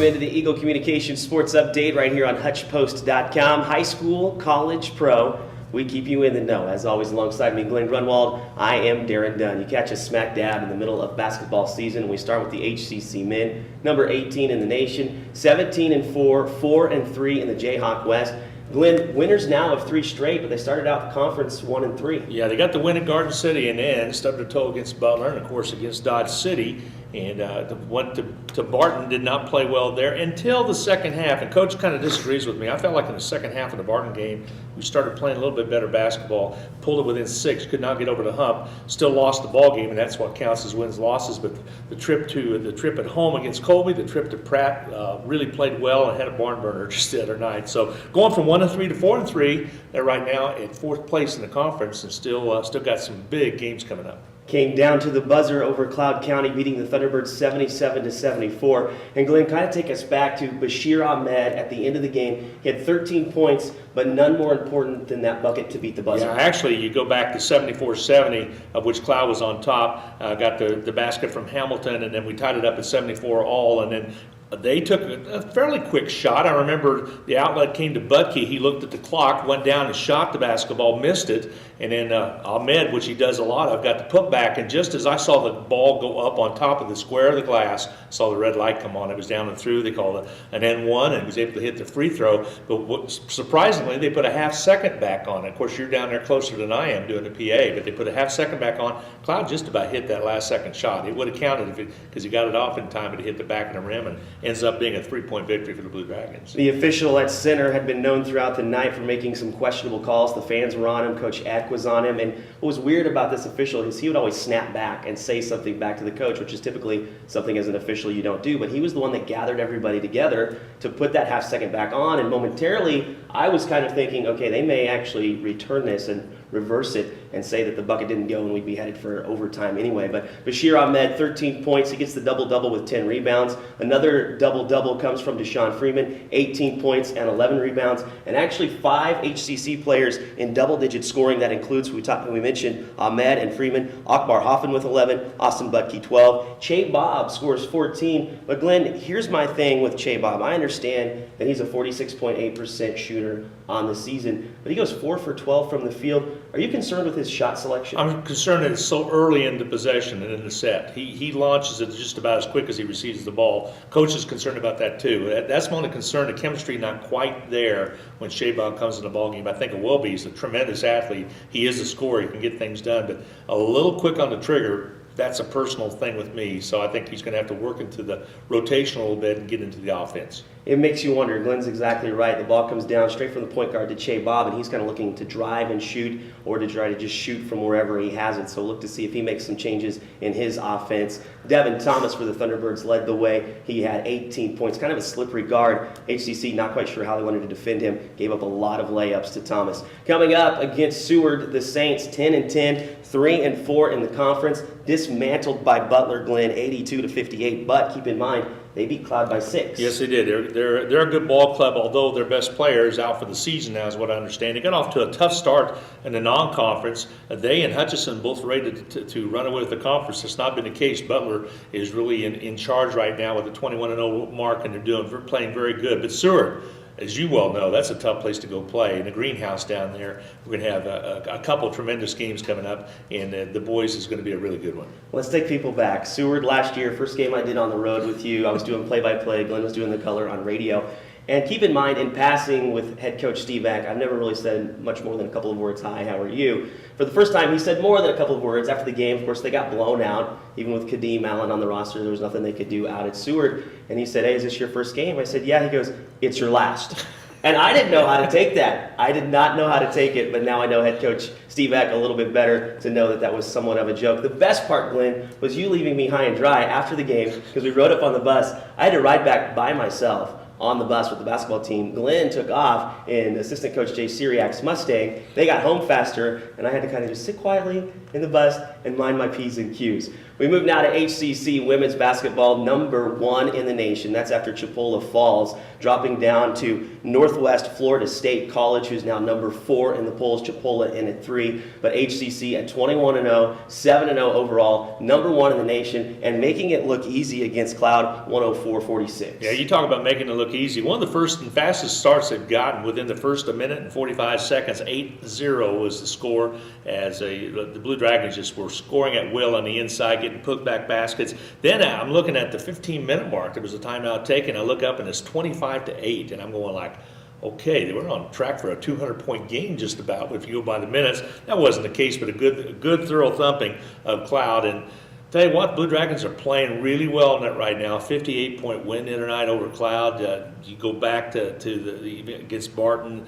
Welcome into the Eagle Communications Sports Update right here on HutchPost.com. High school, college, pro, we keep you in the know. As always, alongside me, Glen Grunwald, I am Daren Dunn. You catch us smack dab in the middle of basketball season. We start with the HCC men, number 18 in the nation, 17-4, 4-3 in the Jayhawk West. Glen, winners now of 3 straight, but they started out the conference 1-3. Yeah, they got the win at Garden City and then stubbed their toe against Butler and, of course, against Dodge City. And went to Barton, did not play well there until the second half. And Coach kind of disagrees with me. I felt like in the second half of the Barton game, we started playing a little bit better basketball, pulled it within 6, could not get over the hump, still lost the ball game, and that's what counts as wins, losses. But the trip at home against Colby, the trip to Pratt, really played well and had a barn burner just the other night. So going from 1-3 to 4-3, they're right now at 4th place in the conference and still got some big games coming up. Came down to the buzzer over Cloud County, beating the Thunderbirds 77-74. And Glenn, kind of take us back to Bashir Ahmed at the end of the game. He had 13 points, but none more important than that bucket to beat the buzzer. Yeah, actually, you go back to 74-70, of which Cloud was on top. Got the basket from Hamilton, and then we tied it up at 74 all, and then they took a fairly quick shot. I remember the outlet came to Butke. He looked at the clock, went down and shot the basketball, missed it. And then Ahmed, which he does a lot of, got the putback. And just as I saw the ball go up on top of the square of the glass, saw the red light come on. It was down and through. They called it an N1 and was able to hit the free throw. But surprisingly, they put a half second back on it. Of course, you're down there closer than I am doing the PA, but they put a half second back on. Cloud just about hit that last second shot. It would have counted because he got it off in time, but it hit the back of the rim and ends up being a 3-point victory for the Blue Dragons. The official at center had been known throughout the night for making some questionable calls. The fans were on him. Coach Eck was on him. And what was weird about this official is he would always snap back and say something back to the coach, which is typically something as an official you don't do. But he was the one that gathered everybody together to put that half second back on. And momentarily, I was kind of thinking, okay, they may actually return this and reverse it and say that the bucket didn't go and we'd be headed for overtime anyway. But Bashir Ahmed, 13 points. He gets the double-double with 10 rebounds. Another double-double comes from Deshaun Freeman, 18 points and 11 rebounds. And actually 5 HCC players in double-digit scoring. That includes, we mentioned Ahmed and Freeman, Akbar Hoffman with 11, Austin Butke 12. Che Bob scores 14. But Glenn, here's my thing with Che Bob. I understand that he's a 46.8% shooter on the season, but he goes 4 for 12 from the field. Are you concerned with his shot selection? I'm concerned that it's so early in the possession and in the set. He launches it just about as quick as he receives the ball. Coach is concerned about that too. That's my only concern. The chemistry not quite there when Che Bob comes in the ballgame. I think it will be. He's a tremendous athlete. He is a scorer. He can get things done, but a little quick on the trigger. That's a personal thing with me, so I think he's going to have to work into the rotation a little bit and get into the offense. It makes you wonder. Glenn's exactly right. The ball comes down straight from the point guard to Che Bob, and he's kind of looking to drive and shoot or to try to just shoot from wherever he has it. So look to see if he makes some changes in his offense. Devin Thomas for the Thunderbirds led the way. He had 18 points, kind of a slippery guard. HCC not quite sure how they wanted to defend him. Gave up a lot of layups to Thomas. Coming up against Seward, the Saints 10-10, 3-4 in the conference. Dismantled by Butler Glen 82-58. But keep in mind, they beat Cloud by 6. Yes, they did. They're a good ball club, although their best player is out for the season now, is what I understand. They got off to a tough start in the non-conference. They and Hutchinson both ready to run away with the conference. It's not been the case. Butler is really in charge right now with a 21-0 mark, and they're playing very good. But Seward, as you well know, that's a tough place to go play. In the greenhouse down there, we're going to have a couple of tremendous games coming up, and the boys is going to be a really good one. Let's take people back. Seward last year, first game I did on the road with you. I was doing play-by-play. Glenn was doing the color on radio. And keep in mind, in passing with head coach Steve Eck, I've never really said much more than a couple of words, hi, how are you? For the first time, he said more than a couple of words. After the game, of course, they got blown out. Even with Kadeem Allen on the roster, there was nothing they could do out at Seward. And he said, hey, is this your first game? I said, yeah. He goes, it's your last. And I didn't know how to take that. I did not know how to take it, but now I know head coach Steve Eck a little bit better to know that was somewhat of a joke. The best part, Glenn, was you leaving me high and dry after the game because we rode up on the bus. I had to ride back by myself on the bus with the basketball team. Glen took off in assistant coach Jay Syriac's Mustang. They got home faster, and I had to kind of just sit quietly in the bus and mind my P's and Q's. We move now to HCC women's basketball, #1 in the nation. That's after Chipola falls, dropping down to Northwest Florida State College, who's now #4 in the polls. Chipola in at 3, but HCC at 21-0, 7-0 overall, #1 in the nation, and making it look easy against Cloud, 104-46. Yeah, you talk about making it look easy. One of the first and fastest starts they've gotten within the first minute and 45 seconds. 8-0 was the score, as the Blue Dragons just were scoring at will on the inside, getting put-back baskets. Then I'm looking at the 15-minute mark. There was a timeout taken. I look up, and it's 25-8, and I'm going like, okay, they were on track for a 200-point game just about, if you go by the minutes. That wasn't the case, but a good thorough thumping of Cloud. And tell you what, Blue Dragons are playing really well in it right now. 58-point win the other night over Cloud. You go back to the against Barton,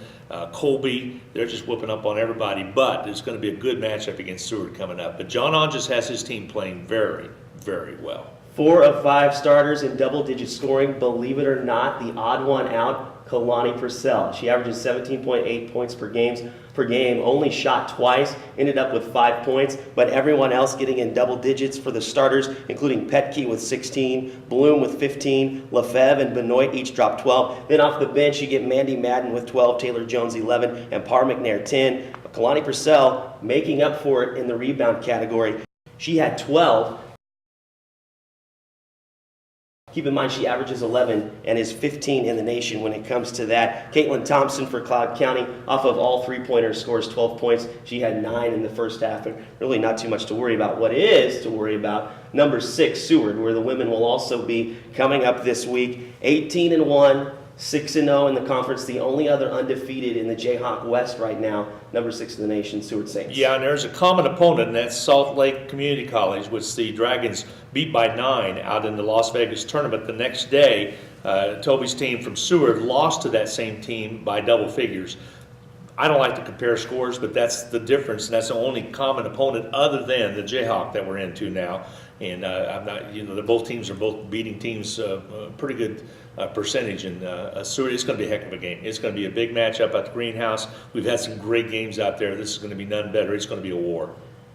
Colby. They're just whooping up on everybody. But it's going to be a good matchup against Seward coming up. But John Onges has his team playing very, very well. 4 of 5 starters in double-digit scoring. Believe it or not, the odd one out, Kalani Purcell. She averages 17.8 points per game, only shot twice, ended up with 5 points, but everyone else getting in double digits for the starters, including Petke with 16, Bloom with 15, Lefebvre and Benoit each dropped 12. Then off the bench, you get Mandy Madden with 12, Taylor Jones 11, and Par McNair 10. But Kalani Purcell making up for it in the rebound category. She had 12. Keep in mind she averages 11 and is 15 in the nation when it comes to that. Caitlin Thompson for Cloud County, off of all three-pointers, scores 12 points. She had 9 in the first half, and really not too much to worry about. What is to worry about, #6, Seward, where the women will also be coming up this week. 18-1, 6-0 in the conference, the only other undefeated in the Jayhawk West right now, #6 in the nation, Seward Saints. Yeah, and there's a common opponent, and that's Salt Lake Community College, which the Dragons beat by 9 out in the Las Vegas tournament. The next day, Toby's team from Seward lost to that same team by double figures. I don't like to compare scores, but that's the difference, and that's the only common opponent other than the Jayhawk that we're into now. And I'm not, both teams are both beating teams pretty good percentage. And Seward, it's going to be a heck of a game. It's going to be a big matchup at the Greenhouse. We've had some great games out there. This is going to be none better. It's going to be a war.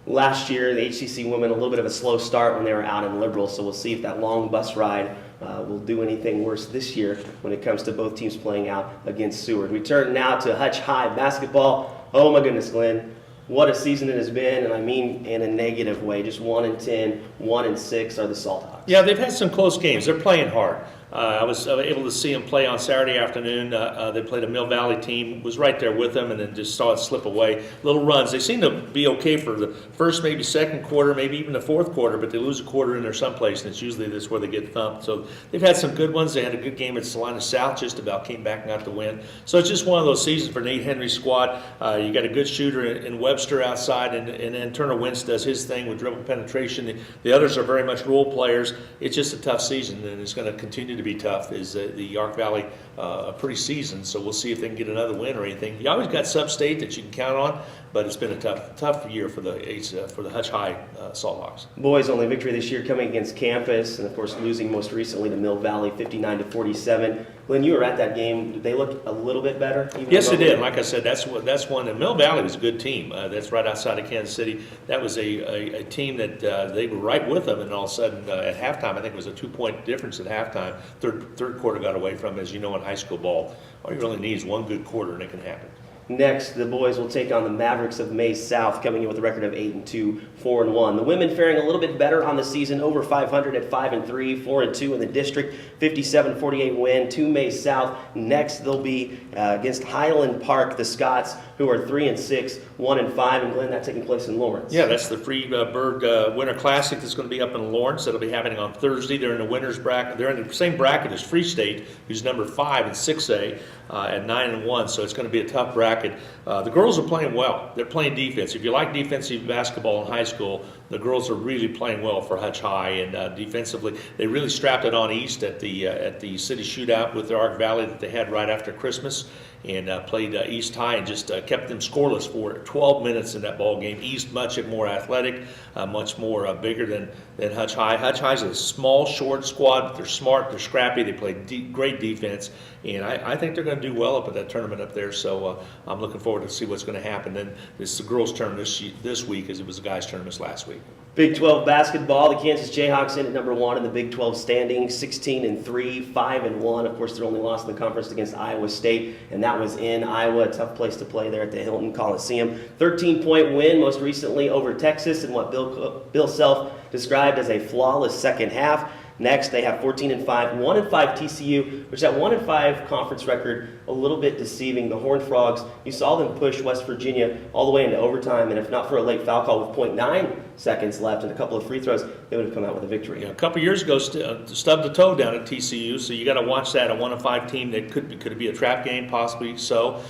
Last year, the HCC women, a little bit of a slow start when they were out in Liberal, so we'll see if that long bus ride will do anything worse this year when it comes to both teams playing out against Seward. We turn now to Hutch High basketball. Oh my goodness, Glenn. What a season it has been, and I mean in a negative way. Just 1-10, 1-6 are the Salt Hawks. Yeah, they've had some close games. They're playing hard. I was able to see them play on Saturday afternoon. They played a Mill Valley team, was right there with them, and then just saw it slip away. Little runs. They seem to be okay for the first, maybe second quarter, maybe even the fourth quarter, but they lose a quarter in there someplace, and it's usually that's where they get thumped. So they've had some good ones. They had a good game at Salina South, just about came back and got the win. So it's just one of those seasons for Nate Henry's squad. You got a good shooter in Webster outside, and then Turner Wentz does his thing with dribble penetration. The others are very much role players. It's just a tough season, and it's going to continue to be tough. Is the Yark Valley a pretty season, so we'll see if they can get another win or anything. You always got sub-state that you can count on, but it's been a tough year for the Hutch High Salt Hawks. Boys' only victory this year coming against Campus, and of course losing most recently to Mill Valley 59-47. Glenn, you were at that game. Did they look a little bit better? Yes, they did. Like I said, that's one. And Mill Valley was a good team. That's right outside of Kansas City. That was a team that they were right with them, and all of a sudden at halftime, I think it was a 2-point difference at halftime. Third quarter got away from them. As you know, in high school ball, all you really need is one good quarter, and it can happen. Next, the boys will take on the Mavericks of Maize South, coming in with a record of 8-2, 4-1. The women faring a little bit better on the season, over 500 at 5-3, 4-2 in the district, 57-48 win to Maize South. Next, they'll be against Highland Park, the Scots, who are 3-6, 1-5, and Glenn, that's taking place in Lawrence. Yeah, that's the Freeburg Winter Classic that's going to be up in Lawrence. That'll be happening on Thursday. They're in the winners bracket. They're in the same bracket as Free State, who's number 5 in 6A at 9-1. So it's going to be a tough bracket. The girls are playing well. They're playing defense. If you like defensive basketball in high school, the girls are really playing well for Hutch High, and defensively, they really strapped it on East at the city shootout with the Ark Valley that they had right after Christmas. and played East High and just kept them scoreless for 12 minutes in that ball game. East much more athletic, much more bigger than Hutch High. Hutch High is a small, short squad, but they're smart, they're scrappy, they play great defense, and I think they're going to do well up at that tournament up there. So I'm looking forward to see what's going to happen. Then it's the girls' tournament this week, as it was the guys' tournament last week. Big 12 basketball, the Kansas Jayhawks in at number 1 in the Big 12 standings, 16-3, 5-1. Of course, their only loss in the conference against Iowa State, and that was in Iowa, a tough place to play there at the Hilton Coliseum. 13-point win most recently over Texas in what Bill Self described as a flawless second half. Next, they have 14-5, 1-5 TCU, which that 1-5 conference record a little bit deceiving. The Horned Frogs, you saw them push West Virginia all the way into overtime, and if not for a late foul call with 0.9 seconds left and a couple of free throws, they would have come out with a victory. Yeah, a couple years ago, stubbed the toe down at TCU, so you got to watch that. A 1-5 team that could be a trap game, possibly so.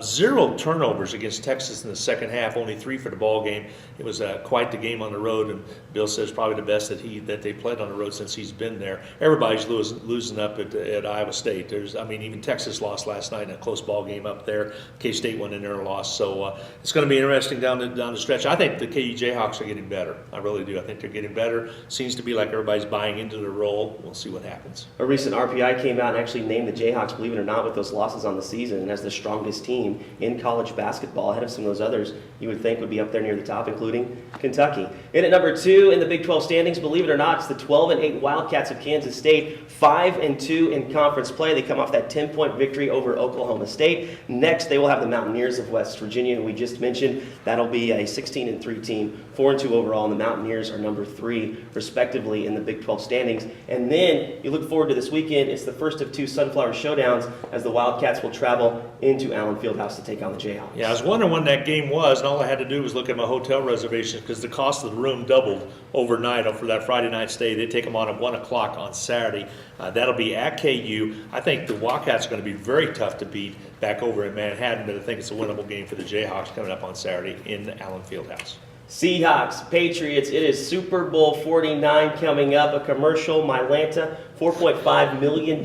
0 turnovers against Texas in the second half, only 3 for the ball game. It was quite the game on the road, and Bill says probably the best that they played on the road since he's been there. Everybody's losing up at Iowa State. Even Texas lost last night in a close ball game up there. K-State went in there and lost. So it's going to be interesting down the stretch. I think the KU Jayhawks are getting better. I really do. I think they're getting better. Seems to be like everybody's buying into the role. We'll see what happens. A recent RPI came out and actually named the Jayhawks, believe it or not, with those losses on the season, as the strongest team in college basketball, ahead of some of those others you would think would be up there near the top, including Kentucky. In at number 2 in the Big 12 standings, believe it or not, it's the 12-8 Wildcats of Kansas State, 5-2 in conference play. They come off that 10-point victory over Oklahoma State. Next, they will have the Mountaineers of West Virginia, who we just mentioned. That'll be a 16-3 team, 4-2 overall, and the Mountaineers are number 3, respectively, in the Big 12 standings. And then you look forward to this weekend. It's the first of 2 Sunflower Showdowns, as the Wildcats will travel into Allen Fieldhouse to take on the Jayhawks. Yeah, I was wondering when that game was, and all I had to do was look at my hotel reservations because the cost of the room doubled overnight for that Friday night stay. They take them on at 1 o'clock on Saturday. That'll be at KU. I think the Wildcats are going to be very tough to beat back over in Manhattan, but I think it's a winnable game for the Jayhawks coming up on Saturday in Allen Fieldhouse. Seahawks, Patriots, it is Super Bowl 49 coming up. A commercial, Mylanta, $4.5 million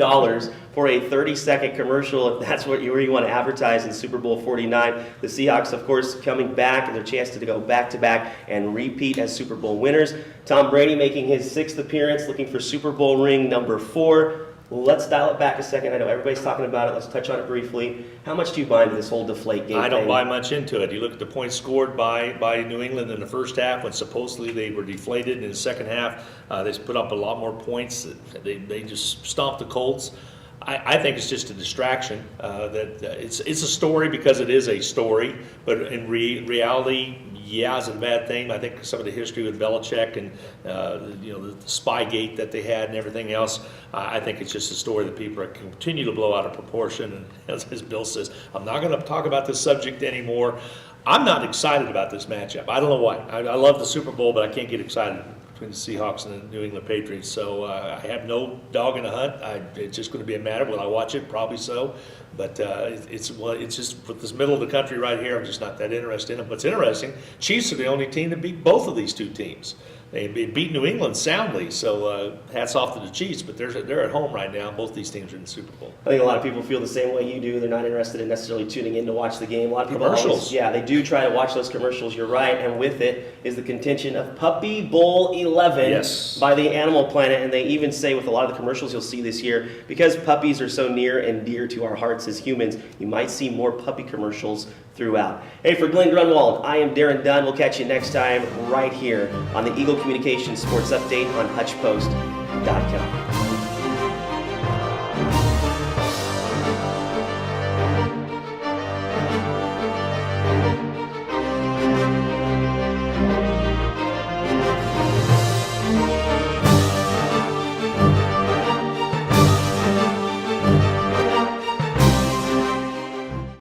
for a 30-second commercial, if that's where you want to advertise in Super Bowl 49. The Seahawks, of course, coming back and their chance to go back-to-back and repeat as Super Bowl winners. Tom Brady making his 6th appearance, looking for Super Bowl ring number 4. Let's dial it back a second. I know everybody's talking about it. Let's touch on it briefly. How much do you buy into this whole deflate game I don't thing? buy much into it. You look at the points scored by New England in the first half when supposedly they were deflated. In the second half, they put up a lot more points. They just stomped the Colts. I think it's just a distraction. It's a story because it is a story, but in reality, yeah, it's a bad thing. I think some of the history with Belichick and the Spygate that they had and everything else, I think it's just a story that people continue to blow out of proportion. And as Bill says, I'm not going to talk about this subject anymore. I'm not excited about this matchup. I don't know why. I love the Super Bowl, but I can't get excited between the Seahawks and the New England Patriots. So I have no dog in the hunt. It's just going to be a matter. Will I watch it? Probably so. But it's just with this middle of the country right here, I'm just not that interested in it. What's interesting, Chiefs are the only team that beat both of these two teams. They beat New England soundly, so hats off to the Chiefs, but they're at home right now. Both these teams are in the Super Bowl. I think a lot of people feel the same way you do. They're not interested in necessarily tuning in to watch the game. A lot of people Commercials. they do try to watch those commercials. You're right, and with it is the contention of Puppy Bowl 11 Yes. by the Animal Planet, and they even say with a lot of the commercials you'll see this year, because puppies are so near and dear to our hearts as humans, you might see more puppy commercials throughout. Hey, for Glen Grunwald, I am Daren Dunn. We'll catch you next time right here on the Eagle Communications Sports Update on HutchPost.com.